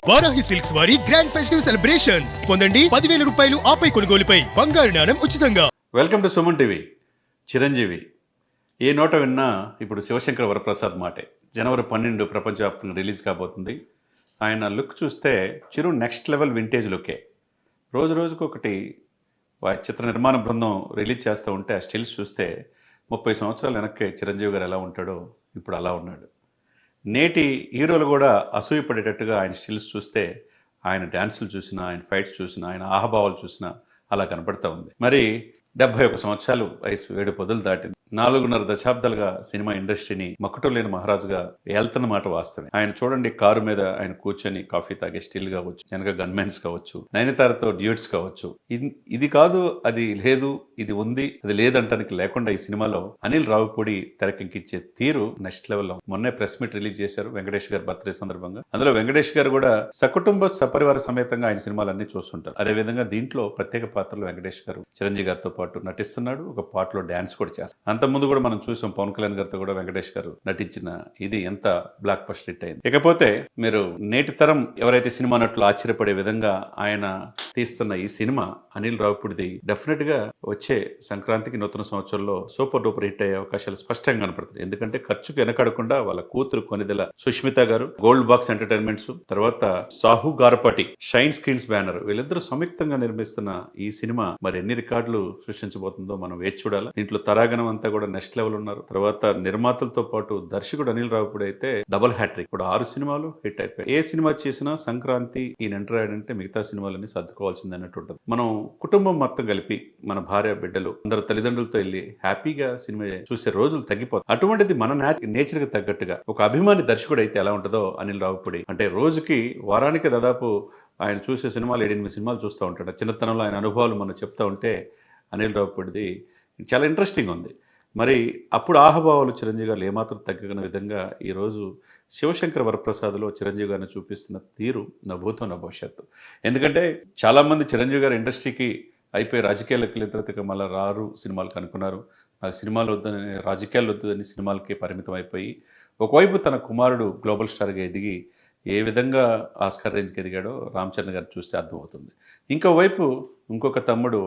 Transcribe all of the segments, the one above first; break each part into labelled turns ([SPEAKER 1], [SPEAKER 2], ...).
[SPEAKER 1] Varahi silks వారి grand festive celebrations పొందండి 10,000 రూపాయలు ఆపై కొనుగోలుపై బంగారు నాణెం ఉచితంగా.
[SPEAKER 2] Welcome to Suman TV. Chiranjeevi ఏ నోట విన్నా ఇప్పుడు శివశంకర వరప్రసాద్ మాటే. జనవరి 12 ప్రపంచవ్యాప్తంగా రిలీజ్ కాబోతుంది. ఆయన లుక్ చూస్తే చిరు నెక్స్ట్ లెవెల్ వింటేజ్ లుకే. రోజు రోజుకు ఒకటి చిత్ర నిర్మాణ బృందం రిలీజ్ చేస్తూ ఉంటే ఆ స్టిల్స్ చూస్తే 30 సంవత్సరాలు వెనక్కి చిరంజీవి గారు ఎలా ఉంటాడో ఇప్పుడు అలా ఉన్నాడు. నేటి హీరోలు కూడా అసూయపడేటట్టుగా ఆయన స్టిల్స్ చూస్తే, ఆయన డ్యాన్సులు చూసినా, ఆయన ఫైట్స్ చూసినా, ఆయన ఆహభావాలు చూసినా అలా కనపడతా ఉంది. మరి 71 సంవత్సరాలు వయసు 7 పొదులు దాటింది. 4.5 దశాబ్దాలుగా సినిమా ఇండస్ట్రీని మక్కుటం లేని మహారాజుగా వెళ్తున్న మాట వాస్తవమే. ఆయన చూడండి, కారు మీద ఆయన కూర్చొని కాఫీ తాగే స్టిల్ కావచ్చు, వెనక గన్మెన్స్ కావచ్చు, నయనతారతో డ్యూట్స్ కావచ్చు. ఇది కాదు, అది లేదు, ఇది ఉంది, అది లేదంటానికి లేకుండా ఈ సినిమాలో అనిల్ రావిపూడి తెరకెక్కించే తీరు నెక్స్ట్ లెవెల్లో. మొన్నే ప్రెస్ మీట్ రిలీజ్ చేశారు వెంకటేష్ గారి బర్త్డే సందర్భంగా. అందులో వెంకటేష్ గారు కూడా సకుటుంబ సపరివార సమేతంగా ఆయన సినిమాలన్నీ చూస్తుంటారు. అదేవిధంగా దీంట్లో ప్రత్యేక పాత్రలో వెంకటేష్ గారు చిరంజీవి గారితో పాటు నటిస్తున్నాడు. ఒక పాటలో డ్యాన్స్ కూడా చేస్తారు. అంతకుముందు కూడా మనం చూసాం, పవన్ కళ్యాణ్ గారితో కూడా వెంకటేష్ గారు నటించిన ఇది ఎంత బ్లాక్ బస్టర్ హిట్ అయింది. ఇకపోతే మీరు నేటి తరం ఎవరైతే సినిమా నటులు ఆశ్చర్యపడే విధంగా ఆయన తీస్తున్న ఈ సినిమా అనిల్ రావిపూడిది డెఫినెట్ గా వచ్చే సంక్రాంతికి నూతన సంవత్సరంలో సూపర్ డూపర్ హిట్ అయ్యే అవకాశాలు స్పష్టంగా కనపడుతుంది. ఎందుకంటే ఖర్చుకు వెనకాడకుండా వాళ్ళ కూతురు కొనిదెల సుష్మిత గారు, గోల్డ్ బాక్స్ ఎంటర్టైన్మెంట్స్, తర్వాత Sahu Garapati, shine screens banner, వీళ్ళిద్దరూ సంయుక్తంగా నిర్మిస్తున్న ఈ సినిమా మరి ఎన్ని రికార్డులు సృష్టించబోతుందో మనం వేచి చూడాలి. దీంట్లో తరాగనం అంతా కూడా నెక్స్ట్ లెవెల్ ఉన్నారు. తర్వాత నిర్మాతలతో పాటు దర్శకుడు అనిల్ రావిపూడి అయితే డబుల్ హ్యాట్రిక్. ఇప్పుడు 6 సినిమాలు హిట్ అయిపోయాయి. ఏ సినిమా చేసినా సంక్రాంతి ఈయన ఎంటర్ అయ్యాడంటే మిగతా సినిమాలన్నీ సర్దుకోవాల్సింది అన్నట్టు ఉంటుంది. మనం కుటుంబం మొత్తం కలిపి మన భార్య బిడ్డలు అందరు తల్లిదండ్రులతో వెళ్ళి హ్యాపీగా సినిమా చూసే రోజులు తగ్గిపోతాయి. అటువంటిది మన నేచర్ కి తగ్గట్టుగా ఒక అభిమాని దర్శకుడు అయితే ఎలా ఉంటుందో అనిల్ రావిపూడి అంటే రోజుకి వారానికి దాదాపు ఆయన చూసే సినిమాలు 7-8 సినిమాలు చూస్తూ ఉంటాడు. చిన్నతనంలో ఆయన అనుభవాలు మనం చెప్తా ఉంటే అనిల్ రావిపూడిది చాలా ఇంట్రెస్టింగ్ ఉంది. మరి అప్పుడు ఆహభావాలు చిరంజీవి గారు ఏమాత్రం తగ్గని విధంగా ఈరోజు శివశంకర వరప్రసాద్లో చిరంజీవి గారిని చూపిస్తున్న తీరు నా భూతం నా భవిష్యత్తు. ఎందుకంటే చాలామంది చిరంజీవి గారు ఇండస్ట్రీకి అయిపోయి రాజకీయాలకు వెళ్ళిన తర్వాత మళ్ళీ రారు సినిమాలకు అనుకున్నారు. నాకు సినిమాలు వద్దని, రాజకీయాలు వద్దని సినిమాలకి పరిమితం అయిపోయి ఒకవైపు తన కుమారుడు గ్లోబల్ స్టార్గా ఎదిగి ఏ విధంగా ఆస్కార్ రేంజ్కి ఎదిగాడో రామ్ చరణ్ గారు చూస్తే అర్థమవుతుంది. ఇంకోవైపు ఇంకొక తమ్ముడు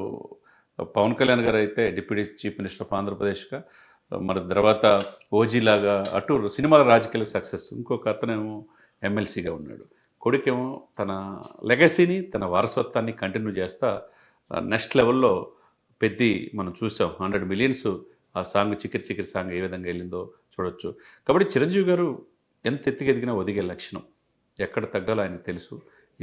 [SPEAKER 2] పవన్ కళ్యాణ్ గారు అయితే డిప్యూటీ చీఫ్ మినిస్టర్ ఆఫ్ ఆంధ్రప్రదేశ్గా, మరి తర్వాత ఓజీలాగా అటు సినిమాల రాజకీయాల సక్సెస్. ఇంకొక అతనేమో ఎమ్మెల్సీగా ఉన్నాడు. కొడుకేమో తన లెగసీని, తన వారసత్వాన్ని కంటిన్యూ చేస్తా నెక్స్ట్ లెవెల్లో పెద్ది మనం చూసాం. 100 మిలియన్స్ ఆ సాంగ్, చికిరి చికిరి సాంగ్ ఏ విధంగా వెళ్ళిందో చూడొచ్చు. కాబట్టి చిరంజీవి గారు ఎంత ఎత్తుకెదిగినా ఒదిగే లక్షణం, ఎక్కడ తగ్గాలో ఆయనకు తెలుసు.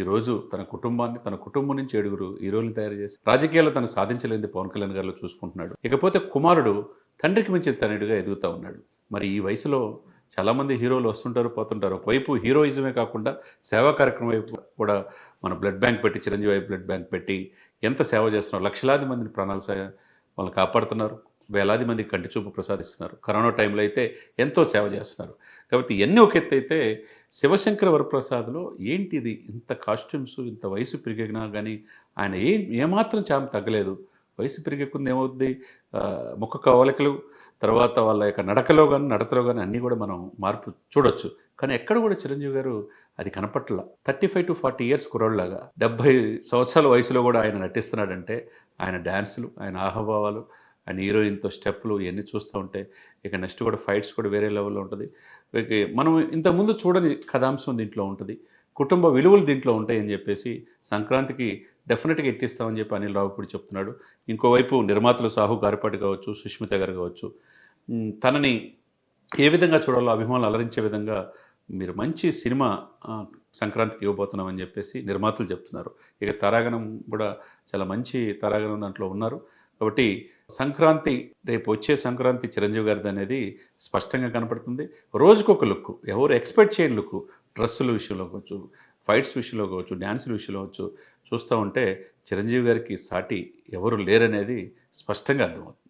[SPEAKER 2] ఈరోజు తన కుటుంబాన్ని, తన కుటుంబం నుంచి 7 హీరోల్ని తయారు చేసి రాజకీయాల్లో తను సాధించలేని పవన్ కళ్యాణ్ గారిలో చూసుకుంటున్నాడు. ఇకపోతే కుమారుడు తండ్రికి మించిన తనయుడిగా ఎదుగుతూ ఉన్నాడు. మరి ఈ వయసులో చాలామంది హీరోలు వస్తుంటారు, పోతుంటారు. ఒకవైపు హీరోయిజమే కాకుండా సేవా కార్యక్రమం వైపు కూడా మన బ్లడ్ బ్యాంక్ పెట్టి, చిరంజీవి వైపు బ్లడ్ బ్యాంక్ పెట్టి ఎంత సేవ చేస్తున్నారు. లక్షలాది మందిని ప్రాణాలు వాళ్ళు కాపాడుతున్నారు. వేలాది మందికి కంటి చూపు ప్రసాదిస్తున్నారు. కరోనా టైంలో అయితే ఎంతో సేవ చేస్తున్నారు. కాబట్టి ఎన్ని ఒక ఎత్తు అయితే శివశంకర వరప్రసాద్లో ఏంటిది, ఇంత కాస్ట్యూమ్స్, ఇంత వయసు పెరిగినా కానీ ఆయన ఏమాత్రం చామ తగ్గలేదు. వయసు పెరిగేకుంది ఏమవుద్ది, ముఖ కవలికలు, తర్వాత వాళ్ళ యొక్క నడకలో కానీ నడతలో కానీ అన్నీ కూడా మనం మార్పు చూడొచ్చు. కానీ ఎక్కడ కూడా చిరంజీవి గారు అది కనపట్ల. 35 to 40 ఇయర్స్ కుర్రోళ్ళలాగా 70 సంవత్సరాల వయసులో కూడా ఆయన నటిస్తున్నాడంటే ఆయన డ్యాన్సులు, ఆయన ఆహభావాలు, ఆయన హీరోయిన్తో స్టెప్పులు ఇవన్నీ చూస్తూ ఉంటే ఇక నెక్స్ట్ కూడా ఫైట్స్ కూడా వేరే లెవెల్లో ఉంటుంది. మనం ఇంతకుముందు చూడని కథాంశం దీంట్లో ఉంటుంది, కుటుంబ విలువలు దీంట్లో ఉంటాయని చెప్పేసి సంక్రాంతికి డెఫినెట్గా ఎట్టిస్తామని చెప్పి అనిల్ రావిపూడి చెప్తున్నాడు. ఇంకోవైపు నిర్మాతలు సాహు గారపాటి కావచ్చు, సుష్మిత గారు కావచ్చు, తనని ఏ విధంగా చూడాలో అభిమానులు అలరించే విధంగా మీరు మంచి సినిమా సంక్రాంతికి ఇవ్వబోతున్నామని చెప్పేసి నిర్మాతలు చెప్తున్నారు. ఇక తారాగణం కూడా చాలా మంచి తారాగణం దాంట్లో ఉన్నారు. కాబట్టి సంక్రాంతి, రేపు వచ్చే సంక్రాంతి చిరంజీవి గారిది అనేది స్పష్టంగా కనపడుతుంది. రోజుకొక లుక్, ఎవరు ఎక్స్పెక్ట్ చేయని లుక్, డ్రెస్సుల విషయంలో కావచ్చు, ఫైట్స్ విషయంలో కావచ్చు, డ్యాన్సుల విషయంలో కావచ్చు, చూస్తూ ఉంటే చిరంజీవి గారికి సాటి ఎవరు లేరనేది స్పష్టంగా అర్థమవుతుంది.